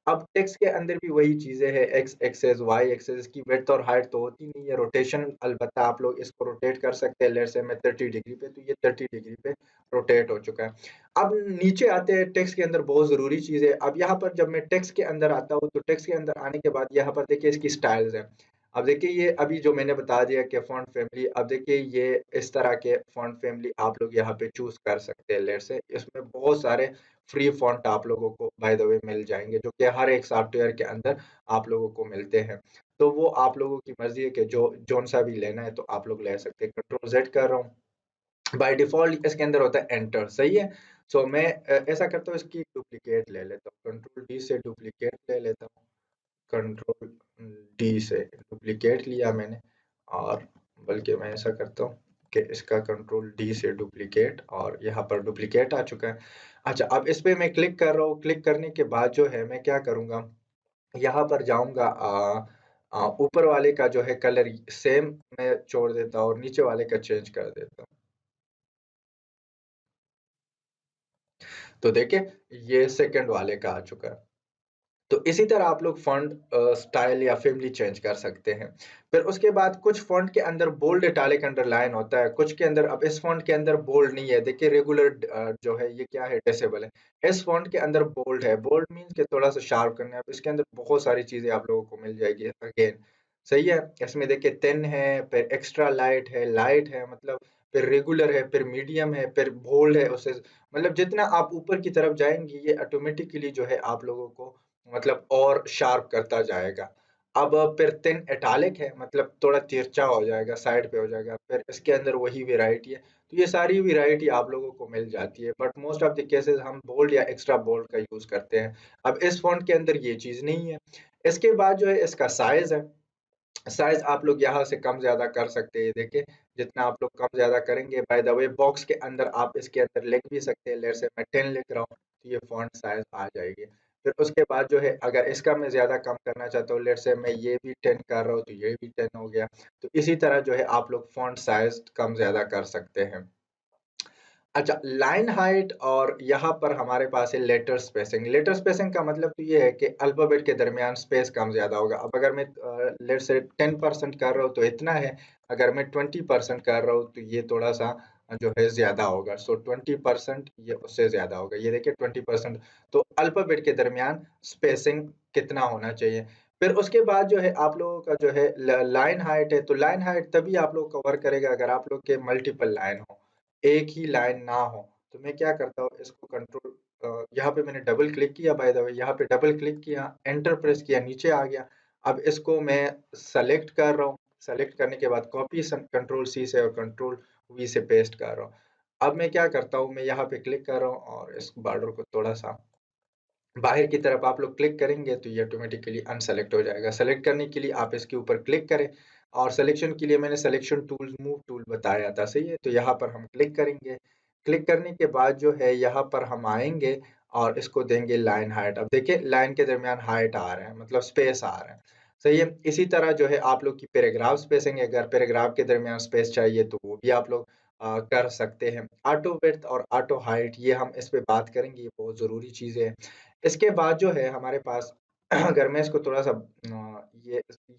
अब टेक्स्ट के अंदर भी वही चीज़ें हैं, एक्स एक्सेस, वाई एक्सेस, इसकी विड्थ और हाइट तो होती नहीं है, रोटेशन अलबत्ता आप लोग इसको रोटेट कर सकते हैं। लेट्स से मैं 30 डिग्री पे, तो ये 30 डिग्री पे रोटेट हो चुका है। अब नीचे आते हैं, टेक्स्ट के अंदर बहुत ज़रूरी चीज़ है। अब यहाँ पर जब मैं टेक्स्ट के अंदर आता हूँ, तो टेक्स्ट के अंदर आने के बाद यहाँ पर देखिए इसकी स्टाइल्स हैं। अब देखिए ये अभी जो मैंने बता दिया कि फ़ॉन्ट फैमिली, अब देखिए ये इस तरह के फ़ॉन्ट फैमिली आप लोग यहाँ पे चूज़ कर सकते हैं। लेट्स से इसमें बहुत सारे फ्री फ़ॉन्ट आप लोगों को बाय द वे मिल जाएँगे, जो कि हर एक सॉफ्टवेयर के अंदर आप लोगों को मिलते हैं। तो वो आप लोगों की मर्ज़ी है कि जो जौन-सा भी लेना है तो आप लोग ले सकते हैं। कंट्रोल ज़ेड कर रहा हूँ। बाय डिफ़ॉल्ट इसके अंदर होता है एंटर, सही है? सो मैं ऐसा करता हूँ, इसकी डुप्लिकेट ले लेता हूँ। कंट्रोल डी से डुप्लिकेट ले लेता हूँ। कंट्रोल डी से डुप्लीकेट लिया मैंने, और बल्कि मैं ऐसा करता हूँ कि इसका कंट्रोल डी से डुप्लीकेट, और यहाँ पर डुप्लीकेट आ चुका है। अच्छा, अब इस पे मैं क्लिक कर रहा हूँ, क्लिक करने के बाद जो है मैं क्या करूँगा, यहाँ पर जाऊँगा, ऊपर वाले का जो है कलर सेम मैं छोड़ देता हूँ और नीचे वाले का चेंज कर देता हूँ। तो देखिए ये सेकंड वाले का आ चुका है। तो इसी तरह आप लोग फ़ॉन्ट स्टाइल या फ़ैमिली चेंज कर सकते हैं। फिर उसके बाद कुछ फ़ॉन्ट के अंदर बोल्ड, इटैलिक, अंडरलाइन होता है, कुछ के अंदर, अब इस फ़ॉन्ट के अंदर बोल्ड नहीं है। देखिए रेगुलर जो है ये क्या है, डिसेबल है। इस फ़ॉन्ट के अंदर बोल्ड है। बोल्ड मीन्स कि थोड़ा-सा शार्प करना है। अब इसके अंदर बहुत सारी चीज़ें आप लोगों को मिल जाएगी अगेन, सही है? इसमें देखिए थिन है, फिर एक्स्ट्रा लाइट है, मतलब फिर रेगुलर है, फिर मीडियम है, फिर बोल्ड है, उससे मतलब जितना आप ऊपर की तरफ जाएँगे, ये ऑटोमेटिकली जो है आप लोगों को मतलब और शार्प करता जाएगा। अब फिर थिन इटैलिक है, मतलब थोड़ा तिरछा हो जाएगा, साइड पे हो जाएगा, फिर इसके अंदर वही वैरायटी है। तो ये सारी वैरायटी आप लोगों को मिल जाती है, but most of the cases हम बोल्ड या एक्स्ट्रा बोल्ड का यूज़ करते हैं। अब इस फ़ॉन्ट के अंदर ये चीज़ नहीं है। इसके बाद जो है इसका साइज़ है। साइज़ आप लोग यहाँ से कम-ज़्यादा कर सकते हैं। देखिए, जितना आप लोग कम-ज़्यादा करेंगे, बाय द वे बॉक्स के अंदर आप इसके अंदर लिख भी सकते हैं। लेट्स से मैं 10 लिख रहा हूँ, तो ये फ़ॉन्ट साइज़ आ जाएगी। फिर उसके बाद जो है अगर इसका मैं ज़्यादा कम करना चाहता हूँ, लेट्स से मैं ये भी 10 कर रहा हूँ, तो ये भी 10 हो गया। तो इसी तरह जो है आप लोग फ़ॉन्ट साइज़ कम-ज़्यादा कर सकते हैं। अच्छा, लाइन हाइट, और यहाँ पर हमारे पास है लेटर स्पेसिंग। लेटर स्पेसिंग का मतलब तो ये है कि अल्फ़ाबेट के दरमियान स्पेस कम-ज़्यादा होगा। अब अगर मैं लेट्स से 10% कर रहा हूँ तो इतना है, अगर मैं 20% कर रहा हूँ तो ये थोड़ा-सा जो है ज़्यादा होगा। सो 20% ये उससे ज़्यादा होगा। ये देखिए 20%, तो अल्फ़ाबेट के दरमियान स्पेसिंग कितना होना चाहिए। फिर उसके बाद जो है आप लोगों का जो है ल लाइन हाइट है, तो लाइन हाइट तभी आप लोग कवर करेगा अगर आप लोग के मल्टीपल लाइन हो। एक ही लाइन ना हो, तो मैं क्या करता हूँ, इसको कंट्रोल यहाँ पे मैंने डबल क्लिक किया, बाय द वे यहाँ पे डबल क्लिक किया, एंटर प्रेस किया, नीचे आ गया। अब इसको मैं सेलेक्ट कर रहा हूँ, सेलेक्ट करने के बाद कॉपी कंट्रोल सी से और कंट्रोल वी से पेस्ट कर रहा हूँ। अब मैं क्या करता हूँ, मैं यहाँ पे क्लिक कर रहा हूँ और इस बॉर्डर को थोड़ा-सा बाहर की तरफ आप लोग क्लिक करेंगे तो ये ऑटोमेटिकली अनसेलेक्ट हो जाएगा। सेलेक्ट करने के लिए आप इसके ऊपर क्लिक करें और सिलेक्शन के लिए मैंने सिलेक्शन टूल, मूव टूल बताया था, सही है? तो यहाँ पर हम क्लिक करेंगे। क्लिक करने के बाद जो है यहाँ पर हम आएँगे और इसको देंगे लाइन हाइट। अब देखिए लाइन के दरमियान हाइट आ रहा है, मतलब स्पेस आ रहा है, सही है? इसी तरह जो है आप लोग की पैराग्राफ स्पेसिंग है, अगर पैराग्राफ के दरमियान स्पेस चाहिए तो वो भी आप लोग कर सकते हैं। ऑटो विड्थ और ऑटो हाइट ये हम इस पे बात करेंगे, ये बहुत ज़रूरी चीज़ें हैं। इसके बाद जो है हमारे पास अगर मैं इसको थोड़ा-सा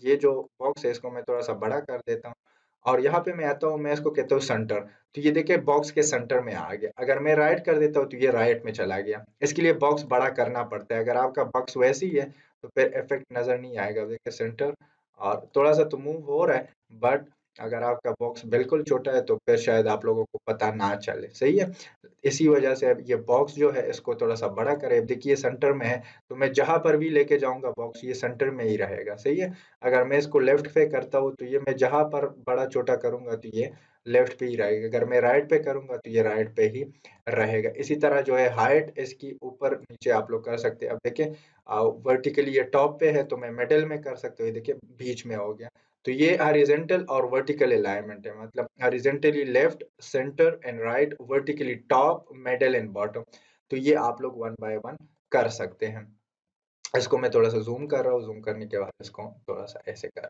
ये जो बॉक्स है इसको मैं थोड़ा-सा बड़ा कर देता हूँ और यहाँ पे मैं आता हूँ, मैं इसको कहता हूँ सेंटर। तो ये देखिए बॉक्स के सेंटर में आ गया। अगर मैं राइट कर देता हूँ तो ये राइट में चला गया। इसके लिए बॉक्स बड़ा करना पड़ता है। अगर आपका बॉक्स वैसे ही है तो फिर इफ़ेक्ट नज़र नहीं आएगा। देखिए सेंटर और थोड़ा-सा तो मूव हो रहा है, बट अगर आपका बॉक्स बिल्कुल छोटा है तो फिर शायद आप लोगों को पता ना चले, सही है? इसी वजह से अब ये बॉक्स जो है इसको थोड़ा-सा बड़ा करें। अब देखिए सेंटर में है, तो मैं जहाँ पर भी लेके जाऊँगा बॉक्स ये सेंटर में ही रहेगा, सही है? अगर मैं इसको लेफ्ट पे करता हूँ तो ये मैं जहाँ पर बड़ा-छोटा करूँगा तो ये लेफ्ट पे ही रहेगा। अगर मैं राइट पे करूँगा तो ये राइट पे ही रहेगा। इसी तरह जो है हाइट इसकी ऊपर-नीचे आप लोग कर सकते हैं। अब देखिए वर्टिकली ये टॉप पे है तो मैं मिडल में कर सकता हूँ। ये देखिए बीच में हो गया। तो ये हॉरिज़ॉन्टल और वर्टिकल अलाइनमेंट है, मतलब horizontally left, centre and right, vertically top, middle and bottom. तो ये आप लोग वन बाय वन कर सकते हैं। इसको मैं थोड़ा-सा ज़ूम कर रहा हूँ, ज़ूम करने के बाद इसको थोड़ा-सा ऐसे कर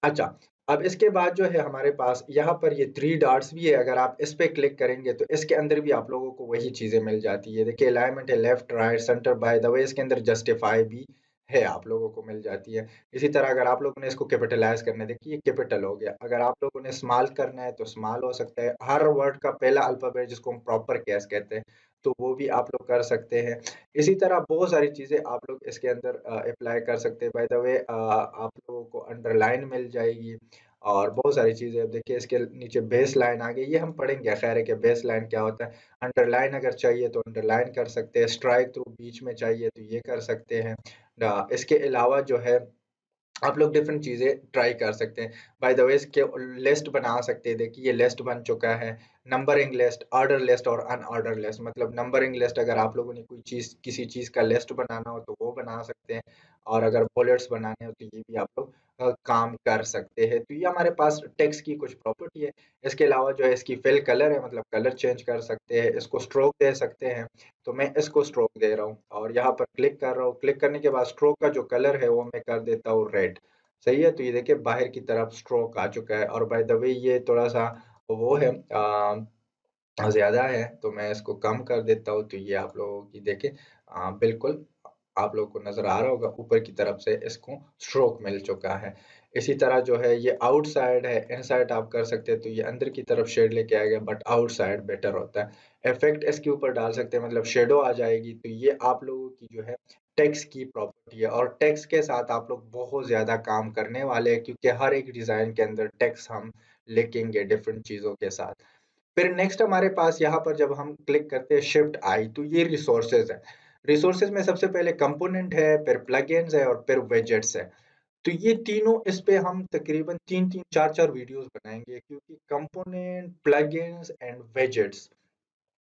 अच्छा, अब इसके बाद जो है हमारे पास यहाँ पर ये 3 डॉट्स भी है, अगर आप इस पे क्लिक करेंगे तो इसके अंदर भी आप लोगों को वही चीज़ें मिल जाती है। देखिए अलाइनमेंट है left, right, centre, by the way इसके अंदर जस्टिफाई भी है, आप लोगों को मिल जाती है। इसी तरह अगर आप लोगों ने इसको कैपिटलाइज़ करना है, देखिए ये कैपिटल हो गया। अगर आप लोगों ने स्मॉल करना है तो स्मॉल हो सकता है। हर वर्ड का पहला अल्फ़ाबेट जिसको हम प्रॉपर केस कहते हैं, तो वो भी आप लोग कर सकते हैं। इसी तरह बहुत सारी चीज़ें आप लोग इसके अंदर अप्लाई कर सकते हैं। बाय द वे आप लोगों को अंडरलाइन मिल जाएगी और बहुत सारी चीज़ें। अब देखिए इसके नीचे बेस लाइन आ गई, ये हम पढ़ेंगे खैर है कि बेस लाइन क्या होता है। अंडरलाइन अगर चाहिए तो अंडरलाइन कर सकते हैं, स्ट्राइक थ्रू बीच में चाहिए तो ये कर सकते हैं। इसके अलावा जो है आप लोग डिफरेंट चीज़ें ट्राई कर सकते हैं। बाय द वे इसके लिस्ट बना सकते हैं। देखिए ये लिस्ट बन चुका है। नंबरिंग लिस्ट, ऑर्डर लिस्ट और अनऑर्डर लिस्ट, मतलब नंबरिंग लिस्ट अगर आप लोगों ने कोई चीज़ किसी चीज़ का लिस्ट बनाना हो तो वो बना सकते हैं और अगर बुलेट्स बनाने हो तो ये भी आप लोग काम कर सकते हैं। तो ये हमारे पास टेक्स्ट की कुछ प्रॉपर्टी है। इसके अलावा जो है इसकी फिल कलर है, मतलब कलर चेंज कर सकते हैं, इसको स्ट्रोक दे सकते हैं। तो मैं इसको स्ट्रोक दे रहा हूँ और यहाँ पर क्लिक कर रहा हूँ। क्लिक करने के बाद स्ट्रोक का जो कलर है वो मैं कर देता हूँ रेड। सही है? तो ये देखिए बाहर की तरफ स्ट्रोक आ चुका है और बाय द वे ये थोड़ा-सा वो है ज़्यादा है, तो मैं इसको कम कर देता हूँ, तो ये आप लोगों की देखिए बिल्कुल आप लोगों को नज़र आ रहा होगा ऊपर की तरफ से इसको स्ट्रोक मिल चुका है। इसी तरह जो है ये आउटसाइड है, इनसाइड आप कर सकते हैं, तो ये अंदर की तरफ शेड लेके आएगा बट आउटसाइड बेटर होता है। इफ़ेक्ट इसके ऊपर डाल सकते हैं, मतलब शैडो आ जाएगी, तो ये आप लोगों की जो है टेक्स्ट की प्रॉपर्टी है और टेक्स्ट के साथ आप लोग बहुत ज़्यादा काम करने वाले हैं क्योंकि हर एक डिज़ाइन के अंदर टेक्स्ट हम लिखेंगे डिफरेंट चीज़ों के साथ। फिर नेक्स्ट हमारे पास यहाँ पर जब हम क्लिक करते हैं शिफ्ट आई तो ये रिसोर्सेज है। रिसोर्सेज में सबसे पहले कंपोनेंट है, फिर प्लगइन्स है और फिर विजेट्स है। तो ये तीनों इस पे हम तकरीबन 3-3 4-4 वीडियोस बनाएँगे क्योंकि कंपोनेंट, प्लगइन्स एंड विजेट्स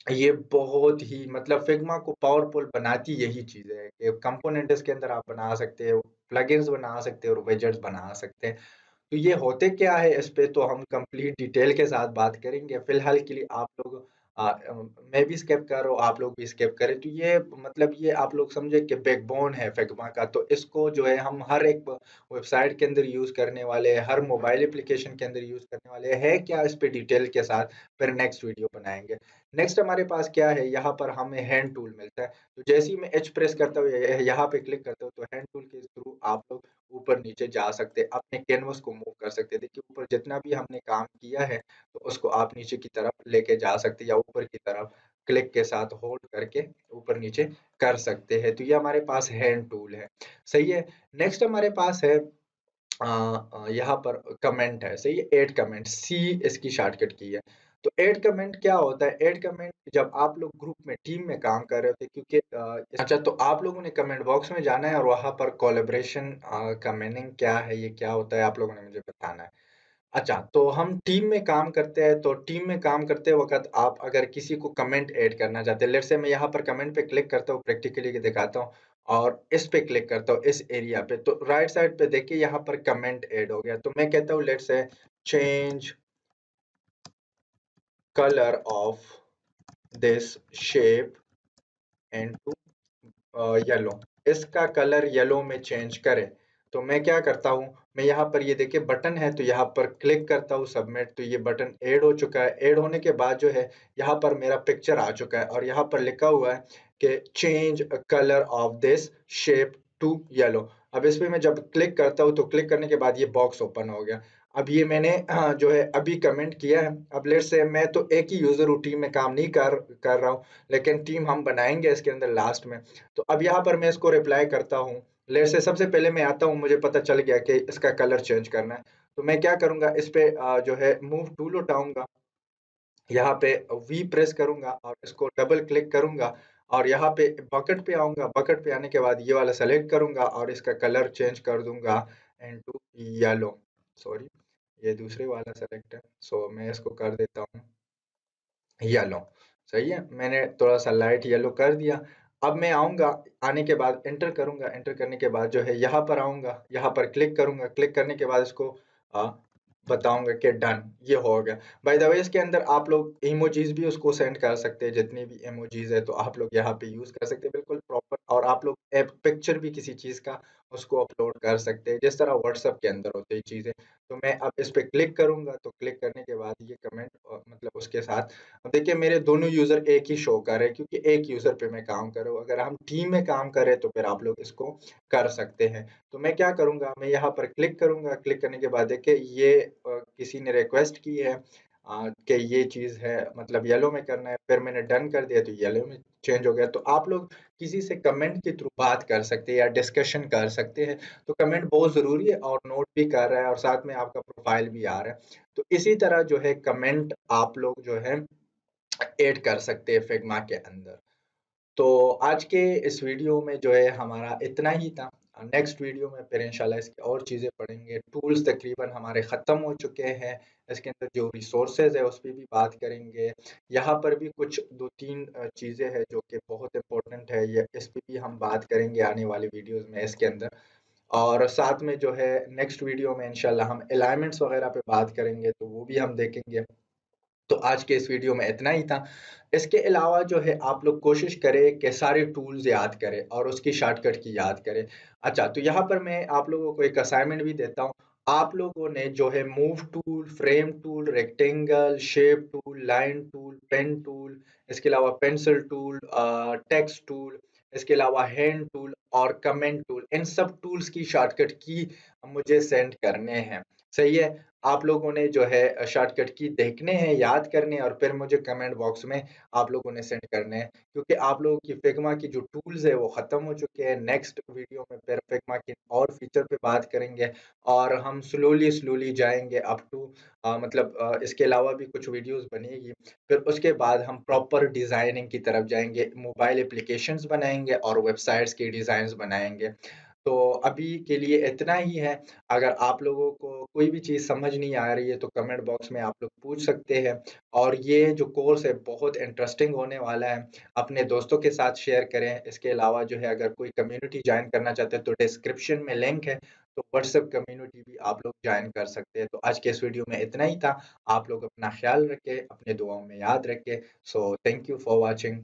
ये बहुत ही मतलब फिग्मा को पावरफुल बनाती यही चीज़ें है कि कंपोनेंट इसके अंदर आप बना सकते हो, प्लगइन्स बना सकते हो और विजेट्स बना सकते हैं। तो ये होते क्या है इस पे तो हम कंप्लीट डिटेल के साथ बात करेंगे। फ़िलहाल के लिए आप लोग मैं भी स्किप कर रहा हूँ, आप लोग भी स्किप करें। तो ये मतलब ये आप लोग समझे कि बैकबोन है फ़िग्मा का, तो इसको जो है हम हर एक वेबसाइट के अंदर यूज़ करने वाले हैं, हर मोबाइल एप्लीकेशन के अंदर यूज़ करने वाले हैं। है क्या इस पे डिटेल के साथ फिर नेक्स्ट वीडियो बनाएँगे। नेक्स्ट हमारे पास क्या है, यहाँ पर हमें हैंड टूल मिलता है। तो जैसे ही मैं एच प्रेस करता हूँ, यहाँ पे क्लिक करता हूँ, तो हैंड टूल के थ्रू आप लोग ऊपर-नीचे जा सकते हैं, अपने कैनवास को मूव कर सकते हैं। देखिए ऊपर जितना भी हमने काम किया है, तो उसको आप नीचे की तरफ लेके जा सकते हैं या ऊपर की तरफ क्लिक के साथ होल्ड करके ऊपर-नीचे कर सकते हैं। तो ये हमारे पास हैंड टूल है, सही है। नेक्स्ट हमारे पास है यहाँ पर कमेंट है, सही है? ऐड कमेंट, सी इसकी शॉर्टकट की है। तो ऐड कमेंट क्या होता है? ऐड कमेंट जब आप लोग ग्रुप में, टीम में काम कर रहे होते हैं क्योंकि अच्छा तो आप लोगों ने कमेंट बॉक्स में जाना है और वहाँ पर कोलैबोरेशन का मीनिंग क्या है, ये क्या होता है, आप लोगों ने मुझे बताना है। अच्छा, तो हम टीम में काम करते हैं, तो टीम में काम करते वक़्त आप अगर किसी को कमेंट ऐड करना चाहते हैं, लेट्स से मैं यहाँ पर कमेंट पे क्लिक करता हूँ, प्रैक्टिकली दिखाता हूँ और इस पे क्लिक करता हूँ, इस एरिया पे, तो राइट साइड पे देखिए यहाँ पर कमेंट ऐड हो गया। तो मैं कहता हूँ let's say change colour of this shape into yellow, इसका कलर येलो में चेंज करें। तो मैं क्या करता हूँ, मैं यहाँ पर ये देखिए बटन है, तो यहाँ पर क्लिक करता हूँ सबमिट, तो ये बटन ऐड हो चुका है। ऐड होने के बाद जो है यहाँ पर मेरा पिक्चर आ चुका है और यहाँ पर लिखा हुआ है कि change colour of this shape to yellow. अब इस पे मैं जब क्लिक करता हूँ तो क्लिक करने के बाद ये बॉक्स ओपन हो गया। अब ये मैंने जो है अभी कमेंट किया है। अब लेट्स से मैं तो एक ही यूजर हूँ, टीम में काम नहीं कर कर रहा हूँ, लेकिन टीम हम बनाएंगे इसके अंदर लास्ट में। तो अब यहाँ पर मैं इसको रिप्लाई करता हूँ। लेट्स से सबसे पहले मैं आता हूँ, मुझे पता चल गया कि इसका कलर चेंज करना है। तो मैं क्या करूँगा, इस पे जो है मूव टूल उठाऊँगा, यहाँ पे वी प्रेस करूँगा और इसको डबल क्लिक करूँगा और यहाँ पे बकेट पे आऊँगा। बकेट पे आने के बाद ये वाला सेलेक्ट करूँगा और इसका कलर चेंज कर दूँगा इनटू येलो। सॉरी, ये दूसरे वाला सेलेक्ट है, सो मैं इसको कर देता हूँ येलो। सही है, मैंने थोड़ा-सा लाइट येलो कर दिया। अब मैं आऊँगा, आने के बाद एंटर करूँगा, एंटर करने के बाद जो है यहाँ पर आऊँगा, यहाँ पर क्लिक करूँगा, क्लिक करने के बाद इसको अ, बताऊँगा कि डन, ये हो गया। बाय द वे इसके अंदर आप लोग इमोजीज़ भी उसको सेंड कर सकते हैं, जितनी भी इमोजीज़ है तो आप लोग यहाँ पे यूज़ कर सकते हैं बिल्कुल प्रॉपर, और आप लोग एक पिक्चर भी किसी चीज़ का उसको अपलोड कर सकते हैं, जिस तरह व्हाट्सएप के अंदर होती है चीज़ें। तो मैं अब इस पे क्लिक करूँगा, तो क्लिक करने के बाद ये कमेंट मतलब उसके साथ अब देखिए मेरे दोनों यूज़र एक ही शो कर रहे हैं, क्योंकि एक यूज़र पे मैं काम कर रहा हूँ। अगर हम टीम में काम करें तो फिर आप लोग इसको कर सकते हैं। तो मैं क्या करूँगा, मैं यहाँ पर क्लिक करूँगा, क्लिक करने के बाद देखिए ये किसी ने रिक्वेस्ट की है कि ये चीज़ है मतलब येलो में करना है, फिर मैंने डन कर दिया तो येलो में चेंज हो गया। तो आप लोग किसी से कमेंट के थ्रू बात कर सकते हैं या डिस्कशन कर सकते हैं। तो कमेंट बहुत ज़रूरी है और नोट भी कर रहा है और साथ में आपका प्रोफाइल भी आ रहा है। तो इसी तरह जो है कमेंट आप लोग जो है ऐड कर सकते हैं फिग्मा के अंदर। तो आज के इस वीडियो में जो है हमारा इतना ही था। नेक्स्ट वीडियो में फिर इंशाल्लाह इसकी और चीज़ें पढ़ेंगे। टूल्स तकरीबन हमारे ख़त्म हो चुके हैं। इसके अंदर जो रिसोर्सेज़ है उस पे भी बात करेंगे। यहाँ पर भी कुछ 2-3 चीज़ें हैं जो कि बहुत इम्पोर्टेंट है, ये इस पे भी हम बात करेंगे आने वाली वीडियोज़ में इसके अंदर। और साथ में जो है नेक्स्ट वीडियो में इंशाल्लाह हम अलाइनमेंट्स वग़ैरह पे बात करेंगे, तो वो भी हम देखेंगे। तो आज के इस वीडियो में इतना ही था। इसके अलावा जो है आप लोग कोशिश करें कि सारे टूल्स याद करें और उसकी शॉर्टकट की याद करें। अच्छा, तो यहाँ पर मैं आप लोगों को एक असाइनमेंट भी देता हूँ। आप लोगों ने जो है move tool, frame tool, rectangle, shape tool, line tool, pen tool, इसके अलावा पेंसिल टूल, टेक्स्ट टूल, इसके अलावा हैंड टूल और कमेंट टूल, इन सब टूल्स की शॉर्टकट की मुझे सेंड करने हैं। सही है? आप लोगों ने जो है शॉर्टकट की देखने हैं, याद करने हैं और फिर मुझे कमेंट बॉक्स में आप लोगों ने सेंड करने हैं। क्योंकि आप लोगों की फिग्मा की जो टूल्स है वो ख़त्म हो चुके हैं। नेक्स्ट वीडियो में फिर फिग्मा के और फीचर पे बात करेंगे और हम स्लोली जाएँगे अप टू मतलब इसके अलावा भी कुछ वीडियोज़ बनेगी। फिर उसके बाद हम प्रॉपर डिज़ाइनिंग की तरफ जाएँगे, मोबाइल एप्लीकेशंस बनाएँगे और वेबसाइट्स के डिज़ाइन्स बनाएँगे। तो अभी के लिए इतना ही है। अगर आप लोगों को कोई भी चीज़ समझ नहीं आ रही है तो कमेंट बॉक्स में आप लोग पूछ सकते हैं। और ये जो कोर्स है बहुत इंटरेस्टिंग होने वाला है। अपने दोस्तों के साथ शेयर करें। इसके अलावा जो है अगर कोई कम्युनिटी जॉइन करना चाहते हैं तो डिस्क्रिप्शन में लिंक है, तो व्हाट्सएप कम्युनिटी भी आप लोग जॉइन कर सकते हैं। तो आज के इस वीडियो में इतना ही था। आप लोग अपना ख़्याल रखें, अपने दुआओं में याद रखें। So thank you for watching.